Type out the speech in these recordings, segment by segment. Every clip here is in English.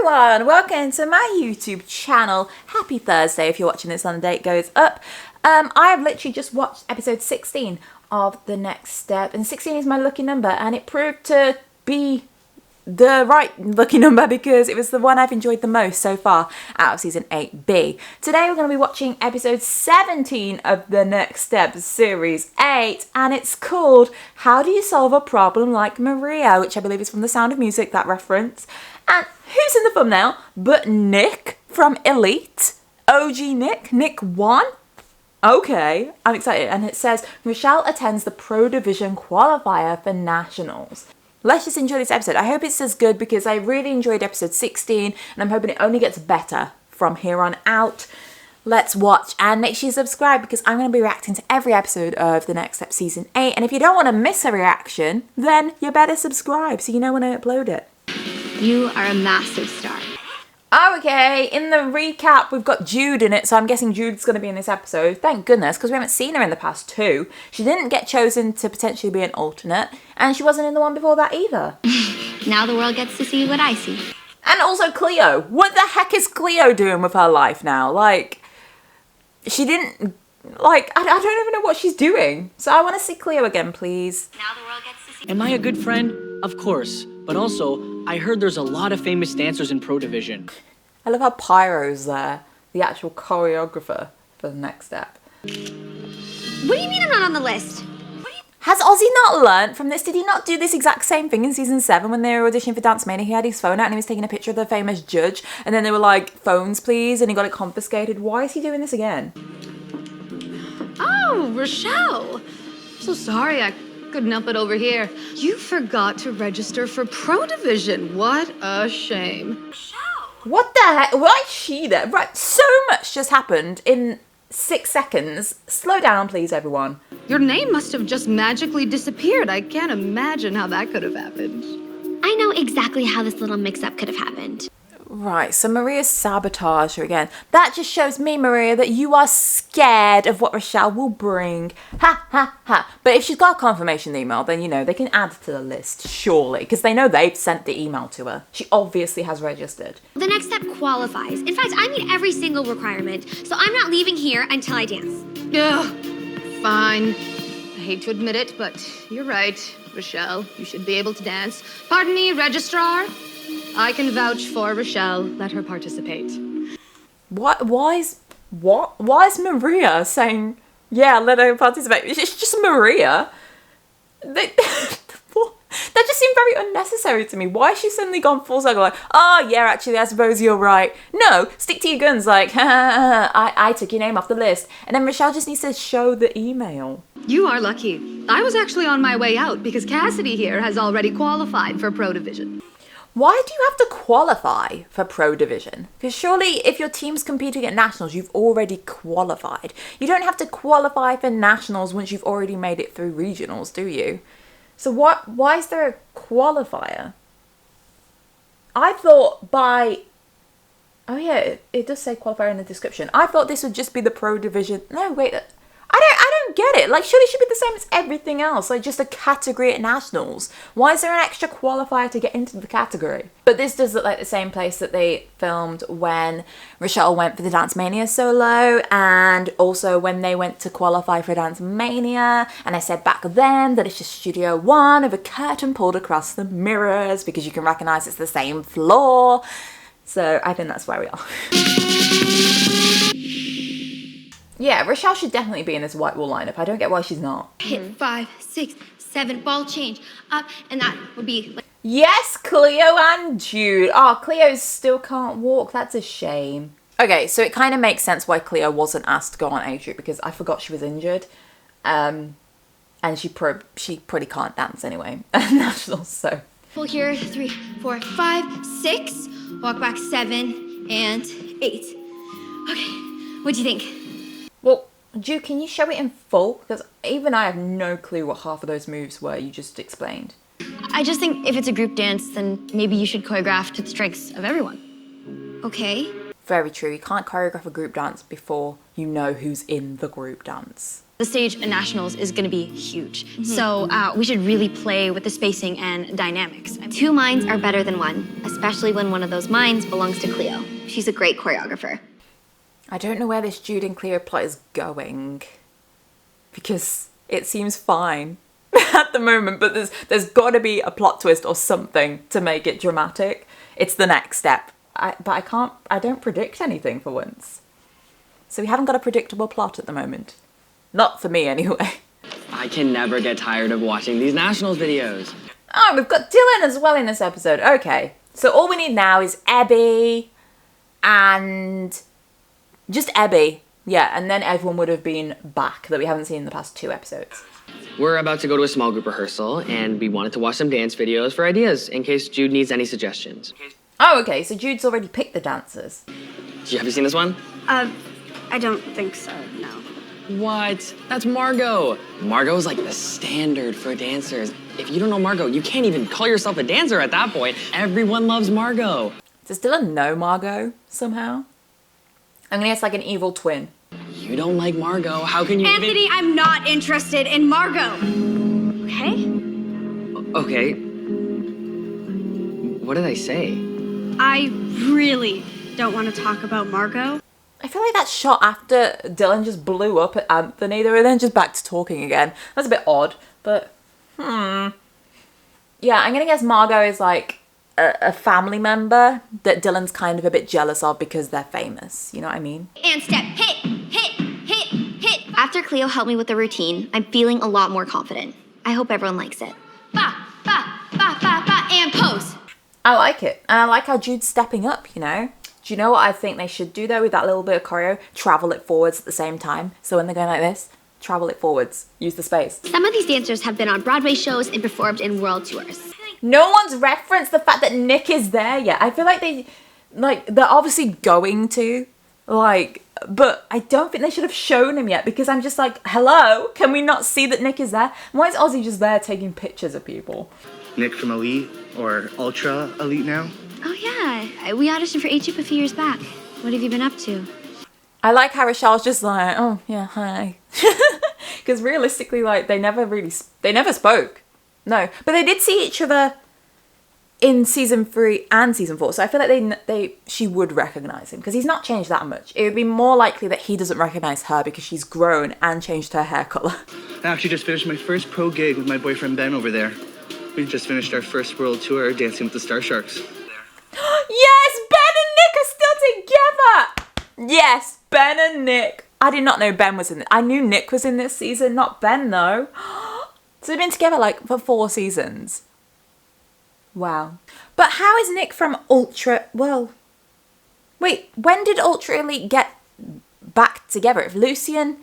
everyone, welcome to my YouTube channel. Happy Thursday if you're watching this on the day it goes up. I have literally just watched episode 16 of The Next Step, and 16 is my lucky number, and it proved to be the right lucky number because it was the one I've enjoyed the most so far out of season 8B. Today we're going to be watching episode 17 of The Next Step series 8, and it's called How Do You Solve a Problem Like Maria, which I believe is from The Sound of Music, that reference. And who's in the thumbnail but Nick from Elite? OG Nick 1? Okay, I'm excited. And it says, Richelle attends the Pro Division qualifier for Nationals. Let's just enjoy this episode. I hope it's as good because I really enjoyed episode 16 and I'm hoping it only gets better from here on out. Let's watch and make sure you subscribe because I'm going to be reacting to every episode of The Next Step Season 8. And if you don't want to miss a reaction, then you better subscribe so you know when I upload it. You are a massive star. Okay, in the recap, we've got Jude in it, so I'm guessing Jude's going to be in this episode. Thank goodness, because we haven't seen her in the past two. She didn't get chosen to potentially be an alternate, and she wasn't in the one before that either. Now the world gets to see what I see. And also Cleo. What the heck is Cleo doing with her life now? Like, she didn't... Like, I don't even know what she's doing. So I want to see Cleo again, please. Now the world gets to see. Am I a good friend? Of course. But also, I heard there's a lot of famous dancers in Pro Division. I love how Pyro's there, the actual choreographer for The Next Step. What do you mean I'm not on the list? Has Ozzy not learnt from this? Did he not do this exact same thing in season 7 when they were auditioning for Dance Mania? He had his phone out and he was taking a picture of the famous judge, and then they were like, phones please, and he got it confiscated. Why is he doing this again? Oh, Richelle. So sorry I couldn't help it over here. You forgot to register for Pro Division. What a shame. What the heck? Why is she there? Right, so much just happened in 6 seconds. Slow down, please, everyone. Your name must have just magically disappeared. I can't imagine how that could have happened. I know exactly how this little mix-up could have happened. Right, so Maria sabotaged her again. That just shows me, Maria, that you are scared of what Richelle will bring. Ha, ha, ha. But if she's got a confirmation email, then, you know, they can add to the list, surely. Because they know they've sent the email to her. She obviously has registered. The Next Step qualifies. In fact, I meet every single requirement, so I'm not leaving here until I dance. Ugh, fine. I hate to admit it, but you're right, Richelle. You should be able to dance. Pardon me, Registrar. I can vouch for Richelle. Let her participate. Why is Maria saying, yeah, let her participate? It's just Maria. That just seemed very unnecessary to me. Why has she suddenly gone full circle like, oh yeah, actually, I suppose you're right. No, stick to your guns like, I took your name off the list. And then Richelle just needs to show the email. You are lucky. I was actually on my way out because Cassidy here has already qualified for Pro Division. Why do you have to qualify for Pro Division? Because surely if your team's competing at Nationals, you've already qualified. You don't have to qualify for Nationals once you've already made it through Regionals, do you? So why is there a qualifier? I thought by... Oh yeah, it does say qualifier in the description. I thought this would just be the Pro Division. No, wait. I don't get it. Like, surely it should be the same as everything else. Like, just a category at Nationals. Why is there an extra qualifier to get into the category? But this does look like the same place that they filmed when Richelle went for the Dance Mania solo, and also when they went to qualify for Dance Mania. And I said back then that it's just Studio 1 with a curtain pulled across the mirrors because you can recognize it's the same floor. So I think that's where we are. Yeah, Richelle should definitely be in this white wall lineup. I don't get why she's not. Hit 5, 6, 7, ball change, up, and that would be like... Yes, Cleo and Jude. Oh, Cleo still can't walk. That's a shame. Okay, so it kind of makes sense why Cleo wasn't asked to go on age group because I forgot she was injured. And she pretty can't dance anyway at Nationals, so... Pull here, 3, 4, 5, 6, walk back 7, and 8. Okay, what do you think? Well, Jude, can you show it in full? Because even I have no clue what half of those moves were you just explained. I just think if it's a group dance, then maybe you should choreograph to the strengths of everyone. Okay. Very true. You can't choreograph a group dance before you know who's in the group dance. The stage at Nationals is gonna be huge. So we should really play with the spacing and dynamics. Two minds are better than one, especially when one of those minds belongs to Cleo. She's a great choreographer. I don't know where this Jude and Cleo plot is going, because it seems fine at the moment, but there's got to be a plot twist or something to make it dramatic. It's the next step. But I don't predict anything for once. So we haven't got a predictable plot at the moment. Not for me, anyway. I can never get tired of watching these Nationals videos. Oh, we've got Dylan as well in this episode. Okay. So all we need now is Abby and just Abby. Yeah, and then everyone would have been back that we haven't seen in the past 2 episodes. We're about to go to a small group rehearsal, and we wanted to watch some dance videos for ideas in case Jude needs any suggestions. Oh, okay. So Jude's already picked the dancers. Have you seen this one? I don't think so, no. What? That's Margot. Margot's like the standard for dancers. If you don't know Margot, you can't even call yourself a dancer at that point. Everyone loves Margot. Does Dylan know Margot somehow? I'm gonna guess like an evil twin. You don't like Margot. How can you Anthony, I'm not interested in Margot. Okay? Okay. What did I say? I really don't want to talk about Margot. I feel like that shot after Dylan just blew up at Anthony, they were then just back to talking again. That's a bit odd, but Yeah, I'm gonna guess Margot is like a family member that Dylan's kind of a bit jealous of because they're famous. You know what I mean? And step, hit. After Cleo helped me with the routine, I'm feeling a lot more confident. I hope everyone likes it. Ba, and pose. I like it. And I like how Jude's stepping up, you know? Do you know what I think they should do though with that little bit of choreo? Travel it forwards at the same time. So when they're going like this, travel it forwards. Use the space. Some of these dancers have been on Broadway shows and performed in world tours. No one's referenced the fact that Nick is there yet. I feel like they're obviously going to, but I don't think they should have shown him yet because I'm just like, hello, can we not see that Nick is there? Why is Ozzy just there taking pictures of people? Nick from Elite or Ultra Elite now? Oh yeah, we auditioned for H-Up a few years back. What have you been up to? I like how Richelle's just like, oh yeah, hi. Because realistically, like, they never spoke. No, but they did see each other in season 3 and season 4, so I feel like she would recognize him because he's not changed that much. It would be more likely that he doesn't recognize her because she's grown and changed her hair color. I actually just finished my first pro gig with my boyfriend Ben over there. We just finished our first world tour dancing with the Star Sharks. Yes, Ben and Nick are still together. Yes, Ben and Nick. I did not know Ben was in it. I knew Nick was in this season, not Ben though. So they've been together like for 4 seasons. Wow. But how is Nick from Ultra... Well... Wait, when did Ultra Elite get back together? If Lucien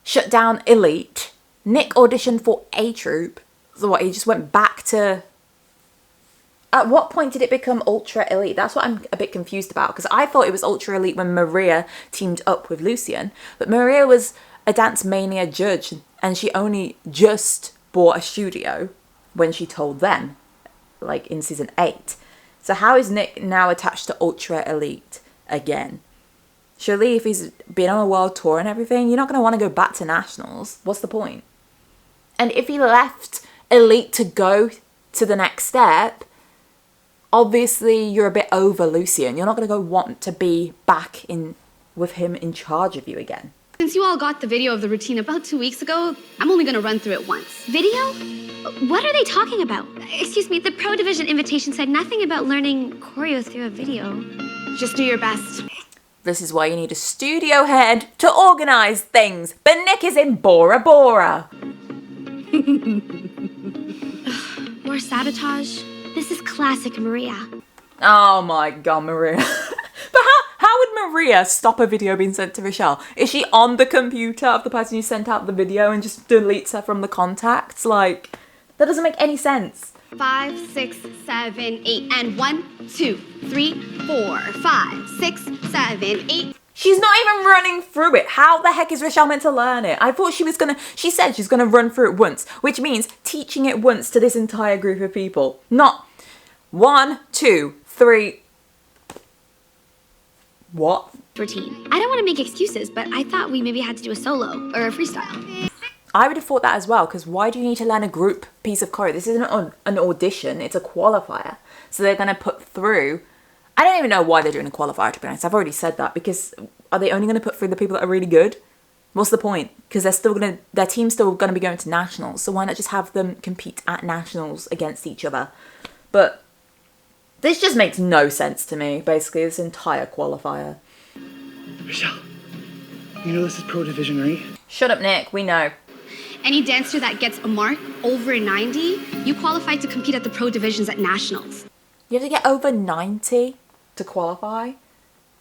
shut down Elite, Nick auditioned for A Troop. So what, he just went back to... At what point did it become Ultra Elite? That's what I'm a bit confused about. Because I thought it was Ultra Elite when Maria teamed up with Lucien. But Maria was a Dance Mania judge. And she only just bought a studio when she told them. Like in season 8. So how is Nick now attached to Ultra Elite again? Surely if he's been on a world tour and everything, you're not going to want to go back to Nationals. What's the point? And if he left Elite to go to the next step, obviously you're a bit over Lucien. You're not going to go want to be back in with him in charge of you again. Since you all got the video of the routine about 2 weeks ago, I'm only gonna run through it once. Video? What are they talking about? Excuse me, the Pro Division invitation said nothing about learning choreo through a video. Just do your best. This is why you need a studio head to organise things. But Nick is in Bora Bora. More sabotage? This is classic Maria. Oh my god, Maria. But how would Maria stop a video being sent to Richelle? Is she on the computer of the person who sent out the video and just deletes her from the contacts? Like, that doesn't make any sense. 5, 6, 7, 8, and 1, 2, 3, 4, 5, 6, 7, 8. She's not even running through it. How the heck is Richelle meant to learn it? I thought she said she's gonna run through it once, which means teaching it once to this entire group of people. Not 1, 2, 3. What? routine. I don't want to make excuses, but I thought we maybe had to do a solo or a freestyle. I would have thought that as well, because why do you need to learn a group piece of choreo? This isn't an audition, it's a qualifier. So they're going to put through... I don't even know why they're doing a qualifier, to be honest. I've already said that, because are they only going to put through the people that are really good? What's the point? Because their team's still going to be going to nationals, so why not just have them compete at nationals against each other? But this just makes no sense to me, basically, this entire qualifier. Richelle, you know this is pro division, right? Shut up, Nick, we know. Any dancer that gets a mark over 90, you qualify to compete at the pro divisions at nationals. You have to get over 90 to qualify?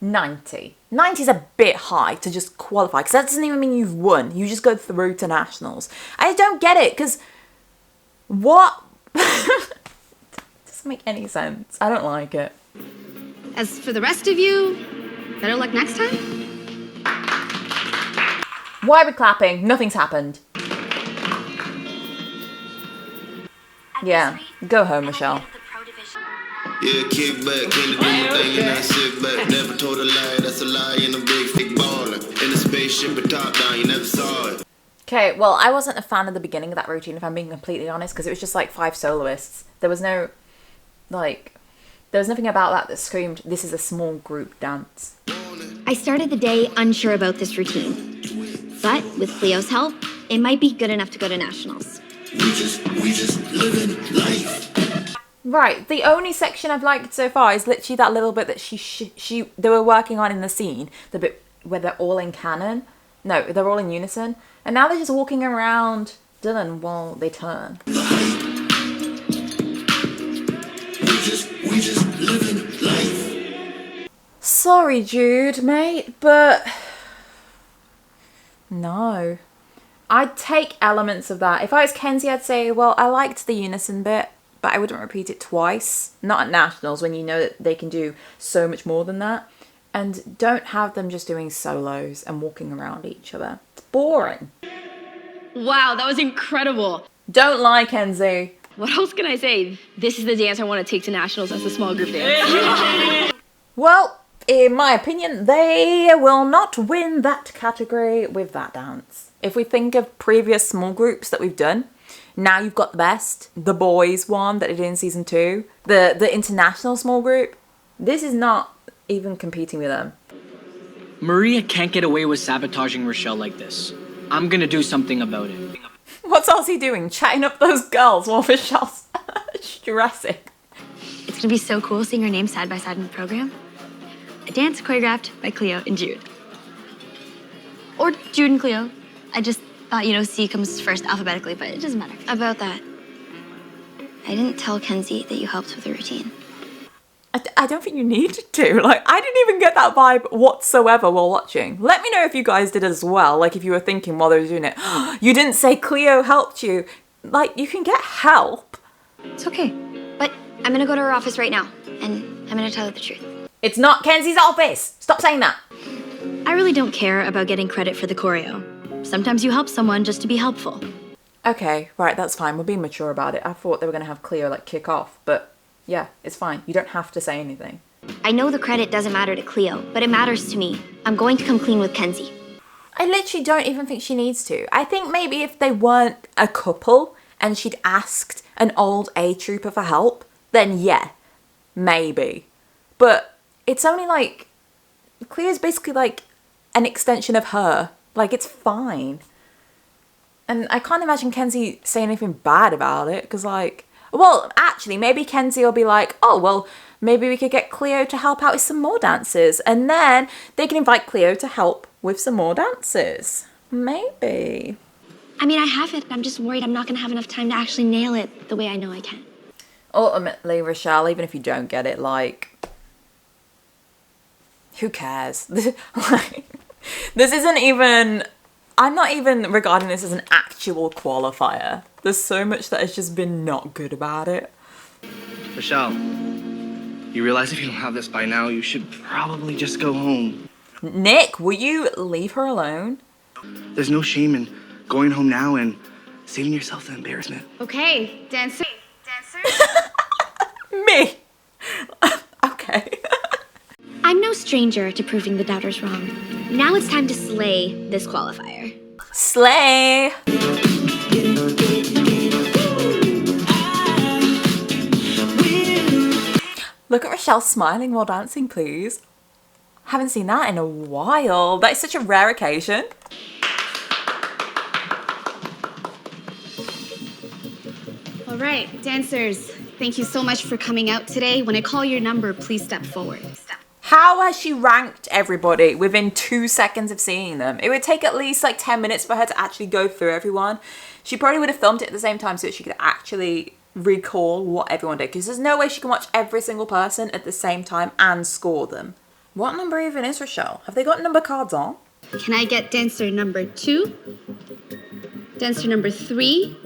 90. 90 is a bit high to just qualify, because that doesn't even mean you've won. You just go through to nationals. I don't get it, because what? Doesn't make any sense. I don't like it. As for the rest of you, better luck next time. Why are we clapping? Nothing's happened. Yeah, go home, Richelle. Yeah, kick back, can't do my thing and I sit back. Never told a lie, that's a lie in a big thick baller. In a spaceship with top down, you never saw it. Okay, well, I wasn't a fan of the beginning of that routine, if I'm being completely honest, because it was just like 5 soloists. There was no, like, there was nothing about that screamed, this is a small group dance. I started the day unsure about this routine. But with Cleo's help, it might be good enough to go to nationals. We just living life. Right, the only section I've liked so far is literally that little bit that they were working on in the scene, the bit where they're all in canon. No, they're all in unison. And now they're just walking around Dylan while they turn. We just living life. Sorry, Jude, mate, but no. I'd take elements of that. If I was Kenzie, I'd say, well, I liked the unison bit, but I wouldn't repeat it twice. Not at nationals, when you know that they can do so much more than that. And don't have them just doing solos and walking around each other. It's boring. Wow, that was incredible. Don't lie, Kenzie. What else can I say? This is the dance I want to take to nationals as a small group dance. Well, in my opinion, they will not win that category with that dance. If we think of previous small groups that we've done, now you've got the best. The boys one that they did in season 2. The international small group. This is not even competing with them. Maria can't get away with sabotaging Richelle like this. I'm gonna do something about it. What's Ozzy doing? Chatting up those girls while Richelle's stressing. It's gonna be so cool seeing our names side by side in the program. A dance choreographed by Cleo and Jude. Or Jude and Cleo. I just thought, C comes first alphabetically, but it doesn't matter. About that, I didn't tell Kenzie that you helped with the routine. I don't think you needed to. Like, I didn't even get that vibe whatsoever while watching. Let me know if you guys did as well. Like, if you were thinking while they were doing it, you didn't say Cleo helped you. Like, you can get help. It's okay. But I'm gonna go to her office right now, and I'm gonna tell her the truth. It's not Kenzie's office. Stop saying that. I really don't care about getting credit for the choreo. Sometimes you help someone just to be helpful. Okay, right, that's fine. We're being mature about it. I thought they were going to have Cleo, like, kick off. But, yeah, it's fine. You don't have to say anything. I know the credit doesn't matter to Cleo, but it matters to me. I'm going to come clean with Kenzie. I literally don't even think she needs to. I think maybe if they weren't a couple and she'd asked an old A-trooper for help, then yeah, maybe. But it's only like, Cleo's basically like an extension of her. Like, it's fine. And I can't imagine Kenzie saying anything bad about it, because, like, well, actually, maybe Kenzie will be like, oh, well, maybe we could get Cleo to help out with some more dances. And then they can invite Cleo to help with some more dances. Maybe. I mean, I have it. I'm just worried I'm not going to have enough time to actually nail it the way I know I can. Ultimately, Richelle, even if you don't get it, like, who cares? Like, this isn't even... I'm not even regarding this as an actual qualifier. There's so much that has just been not good about it. Richelle, you realize if you don't have this by now, you should probably just go home. Nick, will you leave her alone? There's no shame in going home now and saving yourself the embarrassment. Okay, dancer. Me? Okay. I I'm no stranger to proving the doubters wrong. Now it's time to slay this qualifier. Slay! Look at Richelle smiling while dancing, please. Haven't seen that in a while. That is such a rare occasion. All right, dancers, thank you so much for coming out today. When I call your number, please step forward. How has she ranked everybody within 2 seconds of seeing them? It would take at least like 10 minutes for her to actually go through everyone. She probably would have filmed it at the same time so that she could actually recall what everyone did, because there's no way she can watch every single person at the same time and score them. What number even is Richelle? Have they got number cards on? Can I get dancer number 2? Dancer number 3?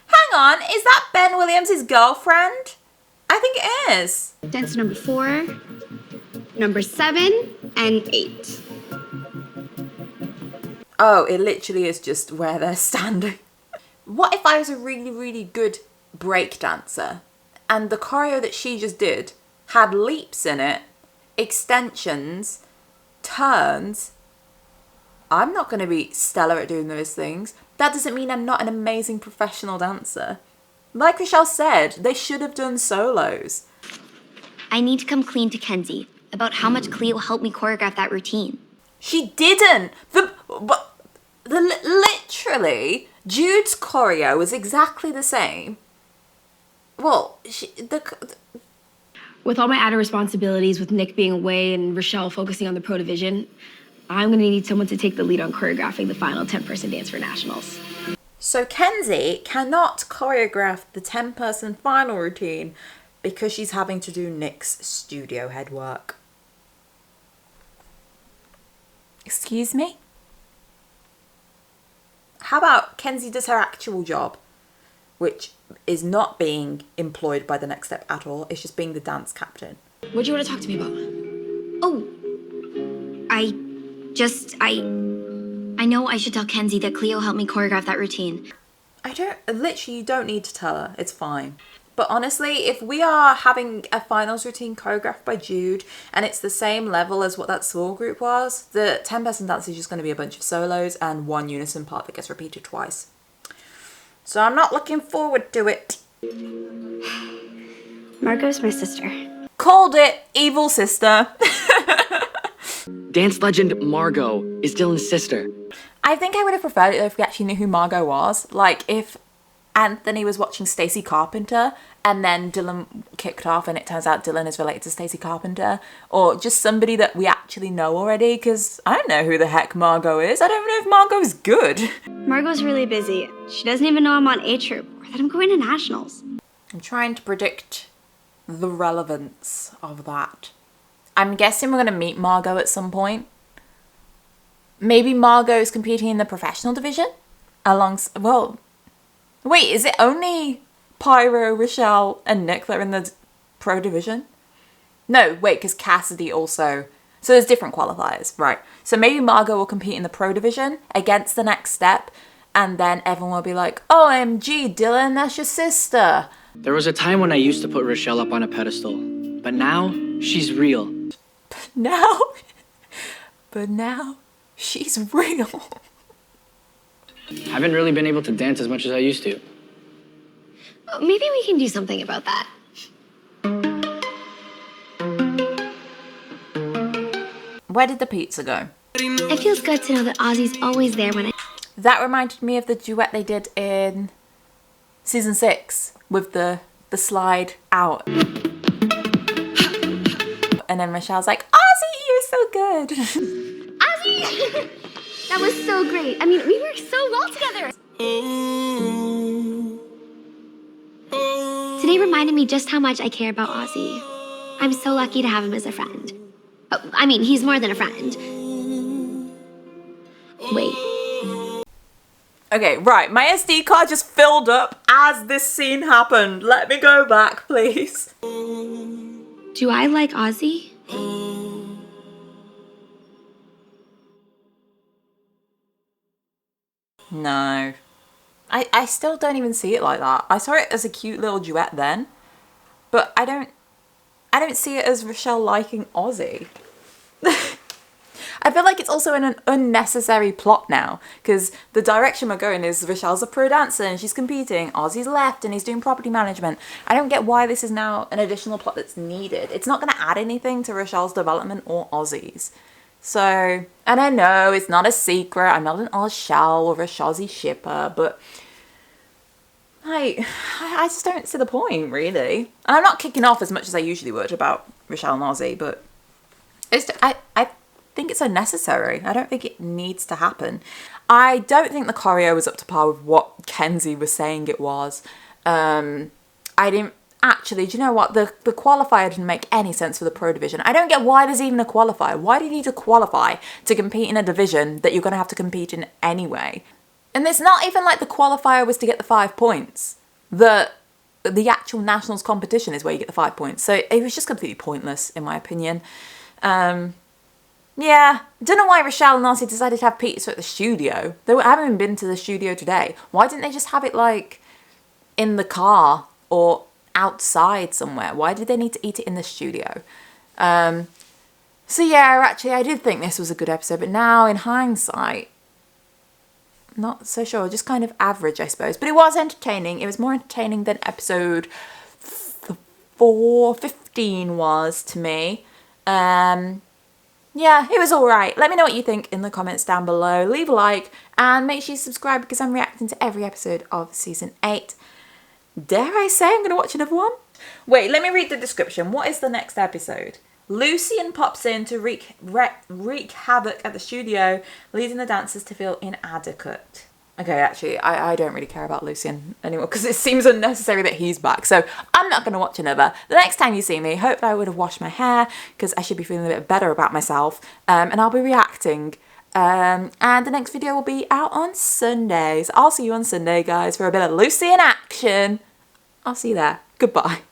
Hang on, is that Ben Williams' girlfriend? I think it is. Dancer number 4, number 7, and 8. Oh, it literally is just where they're standing. What if I was a really, really good break dancer and the choreo that she just did had leaps in it, extensions, turns? I'm not going to be stellar at doing those things. That doesn't mean I'm not an amazing professional dancer. Like Richelle said, they should have done solos. I need to come clean to Kenzie about how much Cleo helped me choreograph that routine. She didn't. Literally, Jude's choreo was exactly the same. Well, With all my added responsibilities, with Nick being away and Richelle focusing on the pro division, I'm gonna need someone to take the lead on choreographing the final 10-person dance for nationals. So Kenzie cannot choreograph the 10-person final routine because she's having to do Nick's studio head work. Excuse me? How about Kenzie does her actual job, which is not being employed by the Next Step at all. It's just being the dance captain. What do you want to talk to me about? Oh, I know I should tell Kenzie that Cleo helped me choreograph that routine. Literally, you don't need to tell her. It's fine. But honestly, if we are having a finals routine choreographed by Jude and it's the same level as what that small group was, the 10-person dance is just going to be a bunch of solos and one unison part that gets repeated twice. So I'm not looking forward to it. Margot's my sister. Called it, evil sister. Dance legend Margot is Dylan's sister. I think I would have preferred it if we actually knew who Margot was. Like if Anthony was watching Stacey Carpenter and then Dylan kicked off and it turns out Dylan is related to Stacey Carpenter, or just somebody that we actually know already, because I don't know who the heck Margot is. I don't know if Margot's good. Margot's really busy. She doesn't even know I'm on A Troop or that I'm going to nationals. I'm trying to predict the relevance of that. I'm guessing we're going to meet Margot at some point. Maybe Margot is competing in the professional division alongside, well, wait, is it only Pyro, Richelle, and Nick that are in the pro division? No, wait, because Cassidy also. So there's different qualifiers, right? So maybe Margot will compete in the pro division against the Next Step, and then everyone will be like, OMG, Dylan, that's your sister. There was a time when I used to put Richelle up on a pedestal, but now she's real. But now, she's real. Haven't really been able to dance as much as I used to. Maybe we can do something about that. Where did the pizza go? It feels good to know that Ozzy's always there when I... That reminded me of the duet they did in season 6 with the slide out. And then Michelle's like, Ozzy, you're so good. Ozzy! That was so great. I mean, we worked so well together. Today reminded me just how much I care about Ozzy. I'm so lucky to have him as a friend. Oh, I mean, he's more than a friend. Wait. Okay, right. My SD card just filled up as this scene happened. Let me go back, please. Do I like Ozzy? No. I still don't even see it like that. I saw it as a cute little duet then, but I don't I don't see it as Richelle liking Ozzy. I feel like it's also an unnecessary plot now, because the direction we're going is Richelle's a pro dancer and she's competing, Ozzy's left and he's doing property management. I don't get why this is now an additional plot that's needed. It's not going to add anything to Richelle's development or Ozzy's. So, and I know it's not a secret, I'm not an Ozshell or a Shazzy shipper, but I just don't see the point, really. And I'm not kicking off as much as I usually would about Richelle and Ozzy, but I think it's unnecessary. I don't think it needs to happen. I don't think the choreo was up to par with what Kenzie was saying it was. I didn't actually, do you know what? The qualifier didn't make any sense for the pro division. I don't get why there's even a qualifier. Why do you need to qualify to compete in a division that you're going to have to compete in anyway? And it's not even like the qualifier was to get the 5 points. The actual nationals competition is where you get the 5 points. So it was just completely pointless, in my opinion. Yeah, don't know why Richelle and Ozzy decided to have pizza at the studio. They haven't even been to the studio today. Why didn't they just have it like in the car or outside somewhere? Why did they need to eat it in the studio? So yeah, actually I did think this was a good episode, but now in hindsight, not so sure. Just kind of average, I suppose. But it was entertaining. It was more entertaining than episode 415 was to me. Yeah, it was alright. Let me know what you think in the comments down below. Leave a like and make sure you subscribe because I'm reacting to every episode of season 8. Dare I say I'm going to watch another one? Wait, let me read the description. What is the next episode? Lucian pops in to wreak havoc at the studio, leading the dancers to feel inadequate. Okay, actually, I don't really care about Lucian anymore because it seems unnecessary that he's back. So I'm not going to watch another. The next time you see me, hopefully I would have washed my hair because I should be feeling a bit better about myself. And I'll be reacting. And the next video will be out on Sunday. So I'll see you on Sunday, guys, for a bit of Lucian action. I'll see you there. Goodbye.